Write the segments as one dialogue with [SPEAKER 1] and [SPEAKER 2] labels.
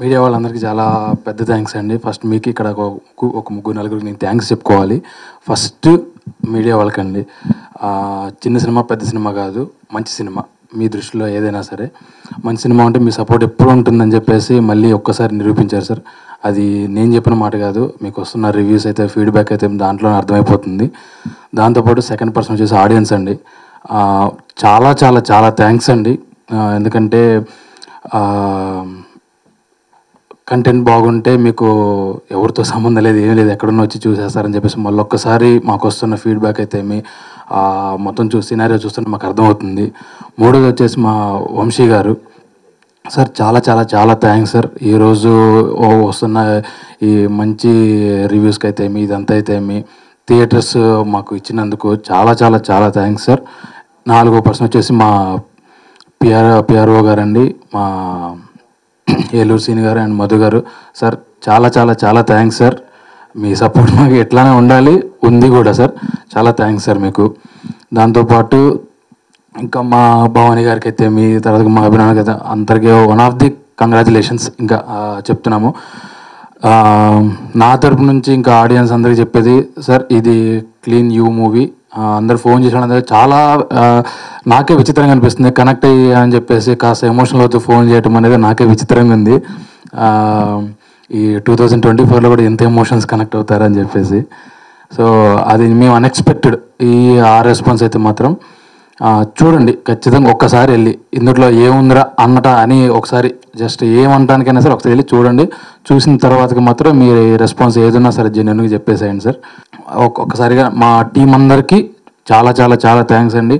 [SPEAKER 1] Media వాళ్ళందరికీ చాలా పెద్ద థ్యాంక్స్ అండి. ఫస్ట్ మీకు ఇక్కడ ఒక ముగ్గురు నలుగురికి నేను థ్యాంక్స్ చెప్పుకోవాలి. ఫస్ట్ మీడియా వాళ్ళకండి. చిన్న సినిమా పెద్ద సినిమా కాదు, మంచి సినిమా మీ దృష్టిలో ఏదైనా సరే మంచి సినిమా ఉంటే మీ సపోర్ట్ ఎప్పుడు ఉంటుందని చెప్పేసి మళ్ళీ ఒక్కసారి నిరూపించారు సార్. అది నేను చెప్పిన మాట కాదు, మీకు వస్తున్న రివ్యూస్ అయితే ఫీడ్బ్యాక్ అయితే దాంట్లో అర్థమైపోతుంది. దాంతోపాటు సెకండ్ పర్సన్ వచ్చేసి ఆడియన్స్ అండి. చాలా చాలా చాలా థ్యాంక్స్ అండి. ఎందుకంటే కంటెంట్ బాగుంటే మీకు ఎవరితో సంబంధం లేదు, ఏం లేదు, ఎక్కడున్నా వచ్చి చూసేస్తారని చెప్పేసి మళ్ళీ ఒక్కసారి మాకు వస్తున్న ఫీడ్బ్యాక్ అయితే మొత్తం సినారియో చూస్తుంటే మాకు అర్థమవుతుంది. మూడోది వచ్చేసి మా వంశీ గారు సార్, చాలా చాలా చాలా థ్యాంక్స్ సార్. ఈరోజు వస్తున్న ఈ మంచి రివ్యూస్కి అయితే ఇదంతా అయితే థియేటర్స్ మాకు ఇచ్చినందుకు చాలా చాలా చాలా థ్యాంక్స్ సార్. 4వ పర్సన్ వచ్చేసి మా పిఆర్ఓ గారండి, మా ఏలూరు సీని గారు అండ్ మధు గారు సార్. చాలా చాలా చాలా థ్యాంక్స్ సార్. మీ సపోర్ట్ మాకు ఎట్లానే ఉండాలి, ఉంది కూడా సార్. చాలా థ్యాంక్స్ సార్ మీకు. దాంతోపాటు ఇంకా మా భవానీ గారికి అయితే తర్వాత మా అభినయానికి అయితే అందరికీ వన్ ఆఫ్ ది కంగ్రాచులేషన్స్ ఇంకా చెప్తున్నాము. నా తరపు నుంచి ఇంకా ఆడియన్స్ అందరికీ చెప్పేది సార్, ఇది క్లీన్ యూ మూవీ. అందరు ఫోన్ చేసిన చాలా నాకే విచిత్రంగా అనిపిస్తుంది. కనెక్ట్ అయ్యి అని చెప్పేసి కాస్త ఎమోషనల్ అవుతూ ఫోన్ చేయడం అనేది నాకే విచిత్రంగా ఉంది. ఈ 2024లో కూడా ఎంత ఎమోషన్స్ కనెక్ట్ అవుతారని చెప్పేసి. సో అది మేము అన్ఎక్స్పెక్టెడ్. ఈ రెస్పాన్స్ అయితే మాత్రం చూడండి ఖచ్చితంగా. ఒక్కసారి వెళ్ళి ఇందులో ఏముందిరా అని ఒకసారి జస్ట్ ఏమంటానికైనా సరే ఒకసారి వెళ్ళి చూడండి. చూసిన తర్వాతకి మాత్రం మీ రెస్పాన్స్ ఏదన్నా సరే జెన్యూన్గా చెప్పేసేయండి సార్. ఒక్కసారిగా మా టీం అందరికీ చాలా చాలా చాలా థ్యాంక్స్ అండి.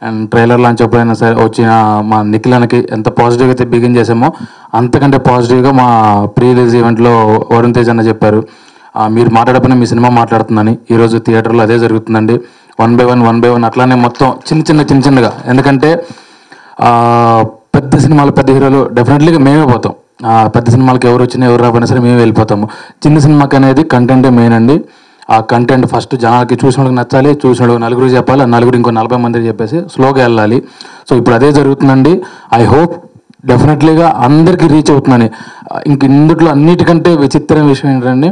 [SPEAKER 1] అండ్ ట్రైలర్ లాంచ్ ఎప్పుడైనా సరే వచ్చిన మా నిఖిలానికి ఎంత పాజిటివ్గా అయితే బిగిన్ చేసామో అంతకంటే పాజిటివ్గా మా ప్రీ రిలీజ్ ఈవెంట్లో వరుణ్ తేజ్ అన్న చెప్పారు, మీరు మాట్లాడకపోయినా మీ సినిమా మాట్లాడుతుందని. ఈరోజు థియేటర్లో అదే జరుగుతుందండి. 1 by 1 అట్లానే మొత్తం చిన్నగా. ఎందుకంటే పెద్ద సినిమాలు పెద్ద హీరోలు డెఫినెట్లీగా మేమే పోతాం. పెద్ద సినిమాలకి ఎవరు వచ్చినా ఎవరు రాకపోయినా సరే మేమే వెళ్ళిపోతాము. చిన్న సినిమాకి అనేది కంటెంటే మెయిన్ అండి. ఆ కంటెంట్ ఫస్ట్ జనాలకి చూసిన వాళ్ళకి నచ్చాలి, చూసిన వాళ్ళకి నలుగురు చెప్పాలి, నలుగురు ఇంకో 40 మందికి చెప్పేసి స్లోగా వెళ్ళాలి. సో ఇప్పుడు అదే జరుగుతుందండి. ఐ హోప్ డెఫినెట్లీగా అందరికీ రీచ్ అవుతుందని. ఇందులో అన్నిటికంటే విచిత్రమైన విషయం ఏంటంటే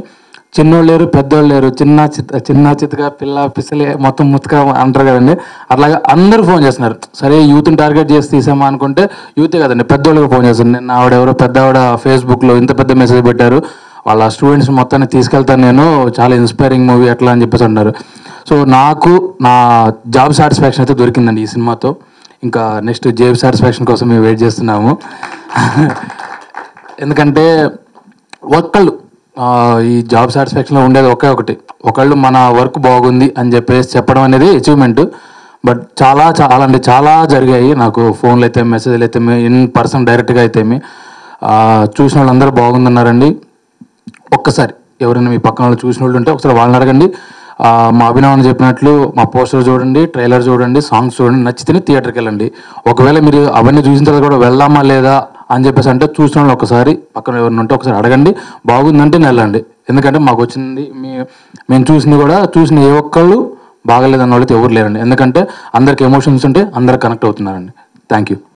[SPEAKER 1] చిన్నోళ్ళు లేరు, పెద్దోళ్ళు లేరు, చిన్న చిత్తగా పిల్ల పిసలే మొత్తం ముత్తగా అంటారు కదండి. అట్లాగా అందరూ ఫోన్ చేస్తున్నారు. సరే యూత్ని టార్గెట్ చేసి తీసామా అనుకుంటే యూతే కదండి, పెద్దోళ్ళకి ఫోన్ చేస్తారు. నిన్న ఎవరో పెద్ద ఫేస్బుక్లో ఇంత పెద్ద మెసేజ్ పెట్టారు, వాళ్ళ స్టూడెంట్స్ మొత్తాన్ని తీసుకెళ్తాను నేను, చాలా ఇన్స్పైరింగ్ మూవీ అట్లా అని చెప్పేసి అన్నారు. సో నాకు నా జాబ్ సాటిస్ఫాక్షన్ అయితే దొరికిందండి ఈ సినిమాతో. ఇంకా నెక్స్ట్ జాబ్ సాటిస్ఫాక్షన్ కోసం మేము వెయిట్ చేస్తున్నాము. ఎందుకంటే ఒక్కళ్ళు ఈ జాబ్ సాటిస్ఫాక్షన్లో ఉండేది ఒకళ్ళు మన వర్క్ బాగుంది అని చెప్పేసి చెప్పడం అనేది అచీవ్మెంట్. బట్ చాలా చాలా అంటే చాలా జరిగాయి. నాకు ఫోన్లు అయితే మెసేజ్లు అయితే ఇన్ పర్సన్ డైరెక్ట్గా అయితే చూసిన వాళ్ళు అందరూ బాగుందన్నారండి. ఒక్కసారి ఎవరైనా మీ పక్కన వాళ్ళు చూసిన వాళ్ళు ఉంటే ఒకసారి వాళ్ళని అడగండి. మా అభినవ్ చెప్పినట్లు మా పోస్టర్ చూడండి, ట్రైలర్ చూడండి, సాంగ్స్ చూడండి, నచ్చితేనే థియేటర్కి వెళ్ళండి. ఒకవేళ మీరు అవన్నీ చూసిన తర్వాత కూడా వెళ్దామా లేదా అని చెప్పేసి అంటే చూసిన వాళ్ళు ఒకసారి పక్కన ఎవరిని ఉంటే ఒకసారి అడగండి. బాగుందంటే వెళ్ళండి. ఎందుకంటే మాకు వచ్చింది మేము చూసిన ఏ ఒక్కళ్ళు బాగలేదన్న వాళ్ళైతే ఎవరు లేరండి. ఎందుకంటే అందరికి ఎమోషన్స్ ఉంటే అందరు కనెక్ట్ అవుతున్నారండి. Thank you.